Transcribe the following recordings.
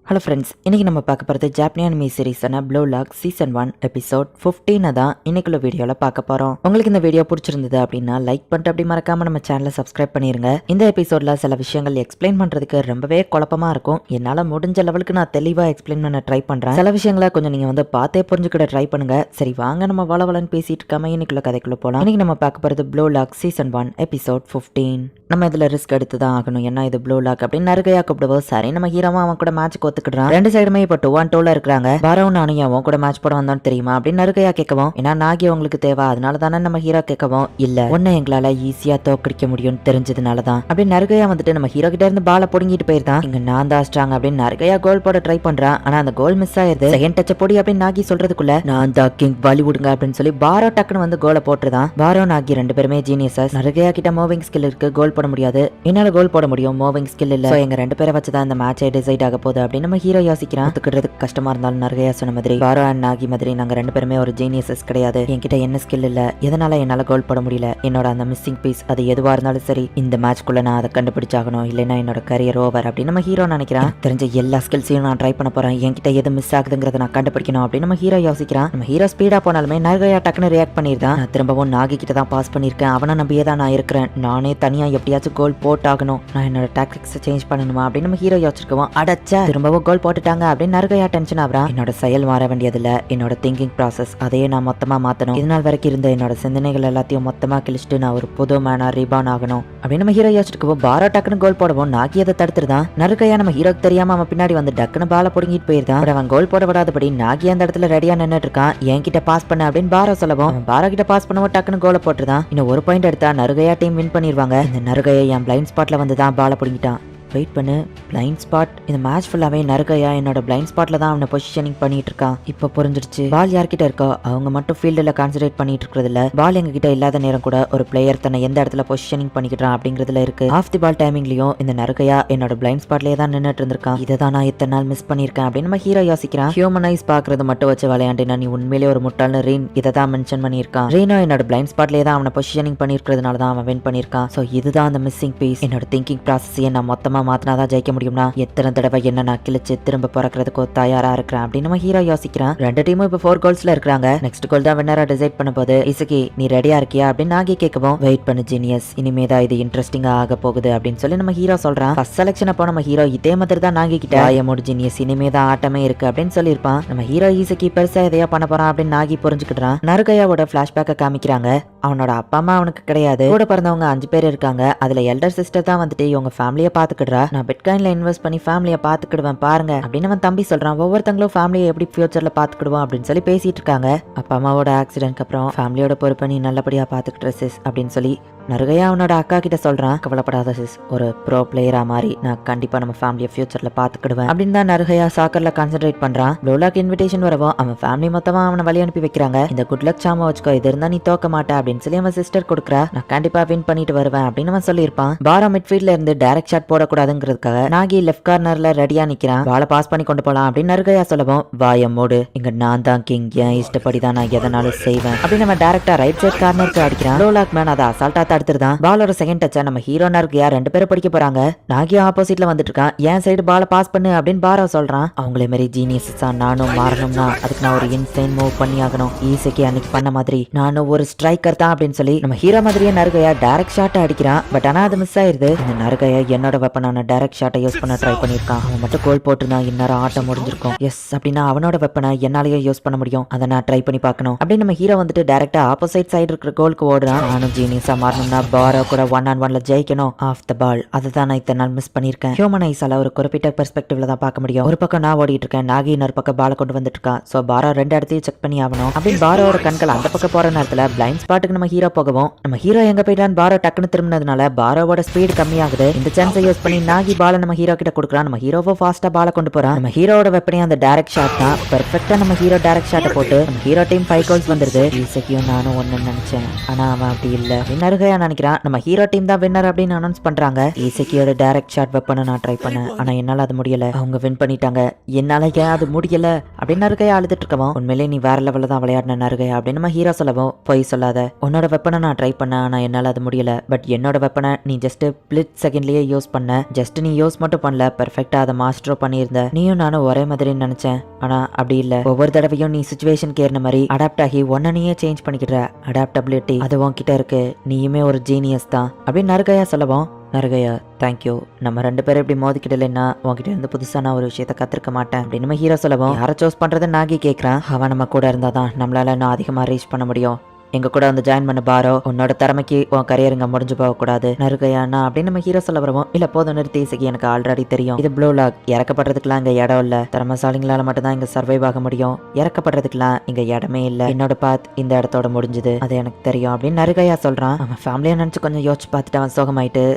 Hello friends, இன்னைக்கு நம்ம பார்க்க போகிறது ஜாப்பனீஸ் அனிமி சீரிஸான ப்ளூ லாக் சீசன் 1 எபிசோட் 15 தான் இன்னைக்குள்ள வீடியோவில் பார்க்க போகிறோம். உங்களுக்கு இந்த வீடியோ பிடிச்சிருந்தது அப்படின்னா லைக் பண்ணிட்டு அப்படி மறக்காம நம்ம சேனலை சப்ஸ்கிரைப் பண்ணிருங்க. இந்த எபிசோட்ல சில விஷயங்கள் எக்ஸ்பிளைன் பண்றதுக்கு ரொம்பவே குழப்பமா இருக்கும். என்னால் முடிஞ்ச லெவலுக்கு நான் தெளிவாக எக்ஸ்பிளைன் பண்ண ட்ரை பண்றேன். சில விஷயங்களை கொஞ்சம் நீங்க வந்து பார்த்தே புரிஞ்சுக்கிட ட்ரை பண்ணுங்க. சரி வாங்க நம்ம வளவலன்னு பேசிட்டு இருக்காம இன்னைக்குள்ள கதைக்குள்ள போகலாம். இன்னைக்கு நம்ம பார்க்க போகிறது ப்ளூ லாக் சீசன் 1 எபிசோட் 15. நம்ம இதுல ரிஸ்க் எடுத்து தான் ஆகணும். என்ன இது ப்ளூ லாக் அப்படின்னு நறுகையா கூப்பிடுவோம். சரி நம்ம ஹீரோவா அவன் கூட மேட்ச் ஒத்துக்கிட்டான். ரெண்டு சைடுமே இப்ப 2-2 இருக்காங்க. பாரவும் நானும் அவன் கூட மேட்ச் போட வந்தோன்னு தெரியுமா அப்படின்னு நறுகையா கேட்கவும், ஏன்னா நாகி உங்களுக்கு தேவை அதனால தானே நம்ம ஹீரோ கேட்கவும், இல்ல ஒன்னு எங்களால ஈஸியா தோக்கடிக்க முடியும்னு தெரிஞ்சதுனாலதான் அப்படின்னு நறுகையா வந்துட்டு நம்ம ஹீரோ கிட்ட இருந்து பால பொடுங்கிட்டு போயிருந்தான். இங்க நான் தான் ஸ்ட்ராங் அப்படின்னு நறுகையா கோல் போட ட்ரை பண்றான். ஆனா அந்த கோல் மிஸ் ஆயிருது. செகண்ட் டச் பொடி அப்படின்னு நாகி சொல்றதுக்குள்ள நான் தான் கிங் பாலிவுட்ங்க அப்படின்னு சொல்லி பாரோ டக்குன்னு வந்து கோலை போட்டுதான். பாரோ நாகி ரெண்டு பேருமே ஜீனியஸஸ். நறுகையா கிட்ட மூவிங் ஸ்கில் இருக்கு, கோல் போட முடியாது. என்னால கோல் போட முடியும், மூவிங் ஸ்கில் இல்ல. எங்க ரெண்டு பேரை வச்சுதான் இந்த மேட்சே டிசைட் ஆக போகுது அப்படின்னு நம்ம ஹீரோ யோசிக்கிறான். ஒத்துக்கிறதுக்கு கஷ்டமா இருந்தாலும் நறுகையா சொன்ன மாதிரி பாரோ அண்ட் நாகி மாதிரி நாங்க ரெண்டு பேருமே ஒரு ஜீனியஸஸ் கிடையாது. என்கிட்ட என்ன ஸ்கில் இல்ல, எதனால என்னால கோல் போட முடியல. என்னோட அந்த மிஸ்ஸிங் பீஸ் அது எதுவா இருந்தாலும் சரி இந்த மேட்ச்க்குள்ள நான் அதை கண்டுபிடிச்சாகணும், இல்லைன்னா என்னோட கரியர் ஓவர் அப்படின்னு நம்ம ஹீரோ நினைக்கிறான். தெரிஞ்ச எல்லா ஸ்கில்ஸையும் நான் ட்ரை பண்ண போறேன், என்கிட்ட எது மிஸ் ஆகுதுங்கிறத நான் கண்டுபிடிக்கணும் அப்படின்னு நம்ம ஹீரோ யோசிக்கிறான். நம்ம ஹீரோ ஸ்பீடா போனாலுமே நறுகையா டக்குன்னு ரியாக்ட் பண்ணிருந்தான். நான் திரும்பவும் நாகி கிட்ட தான் பாஸ் பண்ணிருக்கேன், அவனை நம்பியே தான் நான் இருக்கிறேன். நானே தனியா எப்படியாச்சும் கோல் போட்டாகணும், நான் என்னோட டாக்டிக்ஸ் சேஞ்ச் பண்ணணுமா அப்படின்னு நம்ம ஹீரோ யோசிச்சிருக்கோம். அடச்சா திரும்பவும் கோல் போட்டுட்டாங்க அப்படின்னு நறுகையா டென்ஷன் ஆகுறா. என்னோட செயல் மாற வேண்டியதில்ல, என்னோட திங்கிங் ப்ராசஸ் அதையே நான் மொத்தமா மாத்தணும். இதனால் வரைக்கும் இருந்த என்னோட சிந்தனைகள் எல்லாத்தையும் மொத்தமா கிழிச்சிட்டு நான் ஒரு புது மேனா ரீபான் ஆகணும் அப்படின்னு நம்ம ஹீரோ யோசிச்சிருக்கோம். பாரோ டக்குன்னு கோல் போடவும் நாகி அதை தடுத்துருதான். நறுகையா நம்ம ஹீரோக்கு தெரியாம அவன் பின்னாடி வந்து டக்குன்னு பால புடுங்கிட்டு போயிருந்தான். அவன் கோல் போட விடாதபடி நாகி அந்த இடத்துல ரெடியா நின்னுட்டு இருக்கான். என்கிட்ட பாஸ் பண்ண அப்படின்னு பாரோ சொல்லவும் பாரோ கிட்ட பாஸ் பண்ணவும் டக்குன்னு கோலை போட்டுதான். இன்னும் ஒரு பாயிண்ட் எடுத்தா நறுகையா டீம் வின் பண்ணிருவாங்க. இந்த நறுகையை என் பிளைண்ட் ஸ்பாட்ல வந்து தான் பால புடுங்கிட்டான். வெயிட் பண்ணு, பிளைண்ட் ஸ்பாட் இந்த மேட்ச் ஃபுல்லாவே நறுகையா என்னோட பிளைண்ட் ஸ்பாட்ல தான் அவனை பொசிஷனிங் பண்ணிட்டு இருக்கான். இப்ப புரிஞ்சிருச்சு. பால் யார்கிட்ட இருக்கோ அவங்க மட்டும் ஃபீல்டுல கான்சென்ட்ரேட் பண்ணிட்டு இருக்கிறது இல்ல, பால் எங்க கிட்ட இல்லாத நேரம் கூட ஒரு பிளேயர் தன்னை எந்த இடத்துல பொசிஷனிங் பண்ணிக்கிறான் அப்படிங்கிறதுல இருக்கு. ஆஃப் தி பால் டைமிங்லயும் இந்த நறுகையா என்னோட பிளைண்ட் ஸ்பாட்லயே தான் நின்னுட்டு இருந்திருக்கான். இதை தான் நான் இத்தனை நாள் மிஸ் பண்ணிருக்கேன் அப்படின்னு நம்ம ஹீரோ யோசிக்கிறான். ஹியூமனைஸ் பாக்குறது மட்டும் வச்சு விளையாண்டினா நீ உண்மையிலே ஒரு முட்டாள்னு ரீன் இதை தான் மென்ஷன் பண்ணியிருக்கான். ரீனோ என்னோட பிளைண்ட் ஸ்பாட்லயே தான் அவனை பொசிஷனிங் பண்ணிருக்கிறதுனால தான் அவன் வின் பண்ணிருக்கான். சோ இதுதான் அந்த மிஸ்ஸிங் பீஸ். என்னோட திங்கிங் ப்ராசஸையே நான் மொத்தமா மாத்தினாதான் ஜெயிக்க முடியும்னா எத்தனை தடவை என்ன நான் கிழிச்சு திரும்ப பிறக்கிறதுக்கு தயாரா இருக்கிறேன் அப்படின்னு நம்ம ஹீரோ யோசிக்கிறான். ரெண்டு டீமும் இப்ப 4 கோல்ஸ்ல இருக்காங்க. நெக்ஸ்ட் கோல் தான் வின்னரா டிசைட் பண்ண போது. இசுகி நீ ரெடியா இருக்கியா அப்படின்னு நாகி கேட்கவும், வெயிட் பண்ணு ஜீனியஸ், இனிமேதான் இது இன்ட்ரெஸ்டிங்கா ஆக போகுது அப்படின்னு சொல்லி நம்ம ஹீரோ சொல்றான். ஃபர்ஸ்ட் செலக்ஷன் அப்போ நம்ம ஹீரோ இதே மாதிரி தான் நாகி கிட்ட ஐயமோடு ஜீனியஸ் இனிமேதான் ஆட்டமே இருக்கு அப்படின்னு சொல்லியிருப்பான். நம்ம ஹீரோ இசுகி பெருசா எதையா பண்ண போறான் அப்படின்னு நாகி புரிஞ்சுக்கிட்டான். நறுகையாவோட பிளாஷ்பேக்கை காமிக்கிறாங்க. அவனோட அப்பா அம்மா அவனுக்கு கிடையாது, கூட பிறந்தவங்க 5 பேர் இருக்காங்க. அதுல எல்டர் சிஸ்டர் தான் வந்துட்டு இவங்க ஃபேமிலியை பாத்துக்கிடுறா. நான் பிட்காயின்ல இன்வெஸ்ட் பண்ணி ஃபேமிலியை பாத்துக்கிடுவேன் பாருங்க அப்படின்னு அவன் தம்பி சொல்றான். ஒவ்வொருத்தங்களும் ஃபேமிலியை எப்படி ஃபியூச்சர்ல பாத்துக்கிடுவோம் அப்படின்னு சொல்லி பேசிட்டு இருக்காங்க. அப்பா அம்மாவோட ஆக்சிடென்ட்க்கு அப்புறம் ஃபேமிலியோட பொறுப்பை நீ நல்லபடியா பாத்துக்கிட்டு சிஸ் அப்படின்னு சொல்லி நறுகையா அவனோட அக்கா கிட்ட சொல்றான். கவலைப்படாத சிஸ், ஒரு ப்ரோ பிளேயரா மாறி நான் கண்டிப்பா நம்ம ஃபேமிலியை ஃபியூச்சர்ல பாத்துக்கிடுவேன் அப்படின்னு தான் நறுகையா சாக்கர்ல கான்சென்ட்ரேட் பண்றான். ப்ளூலாக் இன்விடேஷன் வரவும் அவன் ஃபேமிலி மொத்தமா அவனை வழி அனுப்பி வைக்கிறாங்க. இந்த குட் லக் சாம வச்சுக்கோ, இது இருந்தா நீ தோக்க மாட்டே அப்படின்னு சொல்லி அவன் சிஸ்டர் கொடுக்குறா. நான் கண்டிப்பா வின் பண்ணிட்டு வருவேன் அப்படின்னு அவன் சொல்லியிருப்பான். பாரோ மிட்ஃபீல்ட்ல இருந்து டைரக்ட் ஷாட் போடக்கூடாதுங்கிறதுக்காக நாகி லெஃப்ட் கார்னர்ல ரெடியா நிக்கிறான். பால பாஸ் பண்ணி கொண்டு போலாம் அப்படின்னு நறுகையா சொல்லவும், வாயம் மூடு, இங்க நான் தான் கிங், என் இஷ்டப்படிதான் நான் எதனாலும் செய்வேன் அப்படின்னு நம்ம டைரக்டா ரைட் சைட் கார்னருக்கு அடிக்கிறான். ப்ளூலாக் மேன் அதை அசால்ட்டா தடுத்துருதான். பாலோட செகண்ட் டச்சா நம்ம ஹீரோ நறுகையா ரெண்டு பேரும் படிக்க போறாங்க. நாகி ஆப்போசிட்ல வந்துட்டு இருக்கான். என் சைடு பால பாஸ் பண்ணு அப்படின்னு பாரோ சொல்றான். அவங்களே மாதிரி ஜீனியஸா நானும் மாறணும்னா அதுக்கு நான் ஒரு இன்சைன் மூவ் பண்ணி ஆகணும். ஈஸிக்கு அன்னைக்கு பண்ண மாதிரி நானும் ஒரு ஸ்ட்ரைக்கர் தான் அப்படின்னு சொல்லி நம்ம ஹீரோ மாதிரியே நறுகையா டைரக்ட் ஷாட் அடிக்கிறான். பட் ஆனா அது மிஸ் ஆயிருது. இந்த நறுகையா என்னோட வெப்பனான டைரக்ட் ஷாட்டை யூஸ் பண்ண ட்ரை பண்ணிருக்கான். அவன் மட்டும் கோல் போட்டுனா இந்நேரம் ஆட்டம் முடிஞ்சிருக்கும். எஸ் அப்படின்னா அவனோட வெப்பனை என்னாலேயே யூஸ் பண்ண முடியும், அதை நான் ட்ரை பண்ணி பார்க்கணும் அப்படின்னு நம்ம ஹீரோ வந்துட்டு டைரக்டா ஆப்போசிட் சைடு இருக்கிற கோலுக்கு ஓடுறான். நானும் ஜீனியஸா மாறணும்னா பாரோ கூட 1-on-1ல ஜெயிக்கணும். ஆஃப் த பால் அதுதான் நான் இத்தனை நாள் மிஸ் பண்ணிருக்கேன். ஹியூமனைஸால ஒரு குறிப்பிட்ட பெர்ஸ்பெக்டிவ்ல தான் பார்க்க முடியும். ஒரு பக்கம் நான் ஓடிட்டு இருக்கேன், நாகி இன்னொரு பக்கம் பால கொண்டு வந்துட்டு இருக்கான். சோ பாரோ ரெண்டு இடத்தையும் செக் பண்ணி ஆகணும் அப்படின்னு பாரோட கண்கள் அந்த பக்கம் போற நேரத்துல பிளைண்ட் ஸ்பாட்டுக்கு நம்ம ஹீரோ போகவும், நம்ம ஹீரோ எங்க போயிட்டான்னு பாரோ டக்குன்னு திரும்பினதுனால பாரோவோட ஸ்பீடு கம்மியாகுது. இந்த சான்ஸை யூஸ் பண்ணி நாகி பால நம்ம ஹீரோ கிட்ட கொடுக்குறான். நம்ம ஹீரோவோ ஃபாஸ்டா பால கொண்டு போறான். நம்ம ஹீரோட வெப்பனே அந்த டைரக்ட் ஷாட் தான். பெர்ஃபெக்ட்டா நம்ம ஹீரோ டைரக்ட் ஷாட்டை போட்டு நம்ம ஹீரோ டீம் 5 கோல்ஸ் வந்துருது. ஈஸிக்கும் நானும் ஒன்னு நினைச்சேன், ஆனா அவன் அப்படி இல்ல. நறுகையா நினைக்கிறான். நம்ம ஹீரோ டீம் தான் வின்னர் அப்படின்னு அனௌன்ஸ் பண்றாங்க. ஈஸிக்கியோட டைரக்ட் ஷாட் வெப்பனை நான் ட்ரை பண்ணேன், ஆனா என்னால அது முடியல. அவங்க வின் பண்ணிட்டாங்க, என்னால ஏன் அது முடியல அப்படின்னு நறுகையா அழுதுட்டு இருக்கவும், உண்மையிலே நீ வேற லெவல்ல தான் விளையாடின நறுகையா அப்படின்னு நம்ம ஹீரோ சொல்லவும், போய் சொல்லாத, உன்னோட வெப்பனை நான் ட்ரை பண்ணேன், ஆனா என்னால அது முடியல. பட் என்னோட வெப்பனை நீ ஜஸ்ட் ஸ்பிளிட் செகண்ட்லயே யூஸ் பண்ண, ஜஸ்ட் நீ யூஸ் மட்டும் பண்ணல, பெர்ஃபெக்டா அதை மாஸ்டர் பண்ணியிருந்த. நீயும் நானும் ஒரே மாதிரி நினைச்சேன், ஆனா அப்படி இல்ல. ஒவ்வொரு தடவையும் நீ சுச்சுவேஷனுக்கு ஏறின மாதிரி அடாப்ட் ஆகி ஒன்ன நீயே சேஞ்ச் பண்ணிக்கிற அடாப்டபிலிட்டி அது உன்கிட்ட இருக்கு. நீயுமே ஒரு ஜீனியஸ் தான் அப்படின்னு நறுகையா சொல்லவும், நறுகையா தேங்க்யூ, நம்ம 2 பேரும் இப்படி மோதிக்கிடலைன்னா உன்கிட்ட இருந்து புதுசா நான் ஒரு விஷயத்த கத்துருக்க மாட்டேன் அப்படின்னு நம்ம ஹீரோ சொல்லவும், யாரை சூஸ் பண்றது நாகி கேட்கறான். அவன் நம்ம கூட இருந்தாதான் நம்மளால இன்னும் அதிகமா ரீச் பண்ண முடியும். எங்க கூட வந்து ஜாயின் பண்ண பாரோ, உன்னோட திறமைக்கு உன் கரியர் இங்க முடிஞ்சு போக கூடாது. நறுகையானா அப்படின்னு நம்ம ஹீரோ சொல்ல வரவும், இல்ல போதும் நிறுத்தி இசைக்கு, எனக்கு ஆல்ரெடி தெரியும் இது ப்ளூ லாக், இறக்கப்படுறதுக்குலாம் இங்க இடம் இல்ல. திறமசாலிங்களால மட்டும்தான் இங்க சர்வைவ் ஆக முடியும். இறக்கப்படுறதுக்குலாம் இங்க இடமே இல்ல. என்னோட பாத் இந்த இடத்தோட முடிஞ்சுது, அது எனக்கு தெரியும் அப்படின்னு நறுகையா சொல்றான். அவன் ஃபேமிலியை நினைச்சு கொஞ்சம் யோசிச்சு பார்த்துட்டு அவன் சோகமாயிட்டு,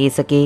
ஈசக்கி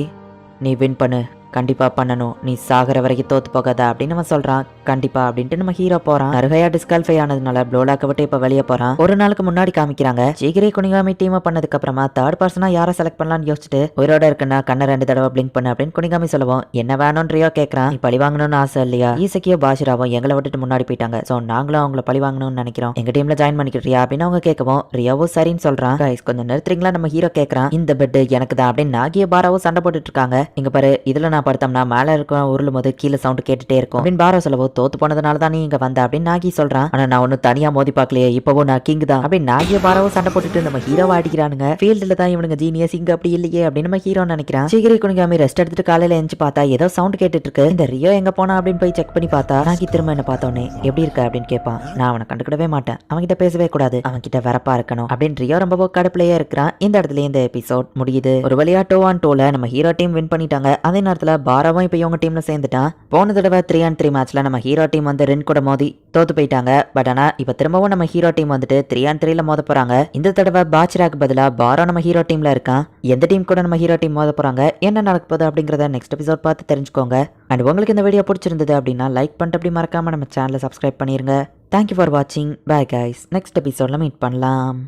நீ வின் பண்ணு, கண்டிப்பா பண்ணணும், நீ சாகர வரைக்கும் தோத்து போகாத அப்படின்னு அவன் சொல்றான். கண்டிப்பா அப்படின்ட்டு நம்ம ஹீரோ போறான். நறுகையா டிஸ்குவாலிஃபை ஆனதுனால ப்ளோலாக்க விட்டு இப்ப வெளியே போறான். ஒரு நாளுக்கு முன்னாடி காமிக்கிறாங்க, சீக்கிரே குனிகாமி டீம் பண்ணதுக்கு அப்புறமா தேர்ட் பர்சனா யாரை செலக்ட் பண்ணலாம்னு யோசிச்சுட்டு, உயிரோட இருக்குன்னா கண்ணை 2 தடவை பிளிங்க் பண்ணு அப்படின்னு குனிகாமி சொல்லுவோம். என்ன வேணும்னு ரியோ கேட்கறான். நீ பழி வாங்கணும்னு ஆசை இல்லையா? ஈசக்கியோ பாஷிராவும் எங்களை விட்டுட்டு முன்னாடி போயிட்டாங்க, சோ நாங்களும் அவங்கள பழி வாங்கணும்னு நினைக்கிறோம், எங்க டீம்ல ஜாயின் பண்ணிக்கிறியா அப்படின்னு அவங்க கேட்கவும், ரியோவும் சரின்னு சொல்றான். கைஸ் கொஞ்சம் நிறுத்துறீங்களா, நம்ம ஹீரோ கேட்கறான். இந்த பெட் எனக்கு தான் அப்படின்னு நாகிய பாராவும் சண்டை போட்டுட்டு இருக்காங்க. இங்க பாரு, இதுல நான் படுத்தோம்னா மேல உருளும் போது கீழே சவுண்ட் கேட்டுட்டே இருக்கும் அப்படின்னு பாரோ சொல்லவோ, தோத்து போனதுனால தான் நீ இங்க வந்த அப்படின்னு நாகி சொல்றான். ஆனா நான் ஒன்னும் தனியா மோதி பார்க்கலையே, இப்பவும் நான் கிங் தான் அப்படின்னு நாகிய பாராவும் சண்டை போட்டுட்டு நம்ம ஹீரோவை அடிக்கிறானுங்க. ஃபீல்டுல தான் இவனுங்க ஜீனியஸ், இங்க அப்படி இல்லையே அப்படின்னு நம்ம ஹீரோ நினைக்கிறான். சீக்கிரம் குனிகாமி ரெஸ்ட் எடுத்துட்டு காலையில எஞ்சி பார்த்தா ஏதோ சவுண்ட் கேட்டுட்டு இருக்கு. இந்த ரியோ எங்க போனா அப்படின்னு போய் செக் பண்ணி பார்த்தா, நாகி திரும்ப என்ன பார்த்தோன்னே எப்படி இருக்க அப்படின்னு கேட்பான். நான் அவனை கண்டுக்கிடவே மாட்டேன், அவன்கிட்ட பேசவே கூடாது, அவன்கிட்ட வரப்பா இருக்கணும் அப்படின்னு ரியோ ரொம்ப கடுப்புலயே இருக்கிறான். இந்த இடத்துல இந்த எபிசோட் முடியுது. ஒரு வழியா 2-on-2ல நம்ம ஹீரோ டீம் வின் பண்ணிட்டாங்க. அதே நேரத்துல பாராவும் இப்ப இவங்க டீம்ல சேர்ந்துட்டான். போன தடவை 3-on-3 மேட்ச்ல நம்ம ஹீரோ டீம் வந்து ரென் கூட மோதி தோத்து போயிட்டாங்க. பட் ஆனா இப்ப திரும்பவும் நம்ம ஹீரோ டீம் வந்துட்டு 3-on-3ல மோத போறாங்க. இந்த தடவை பாச்சிராக்கு பதிலா பாரோ நம்ம ஹீரோ டீம்ல இருக்கான். எந்த டீம் கூட நம்ம ஹீரோ டீம் மோத போறாங்க, என்ன நடக்க போகுது அப்படிங்கறத நெக்ஸ்ட் எபிசோட் பார்த்து தெரிஞ்சுக்கோங்க. அண்ட் உங்களுக்கு இந்த வீடியோ பிடிச்சிருந்தது அப்படின்னா லைக் பண்ணிட்டு அப்படி மறக்காம நம்ம சேனலை சப்ஸ்கிரைப் பண்ணிருங்க. தேங்க்யூ ஃபார் வாட்சிங். பை கைஸ், நெக்ஸ்ட் எபிசோட்ல மீட் பண்ணலாம்.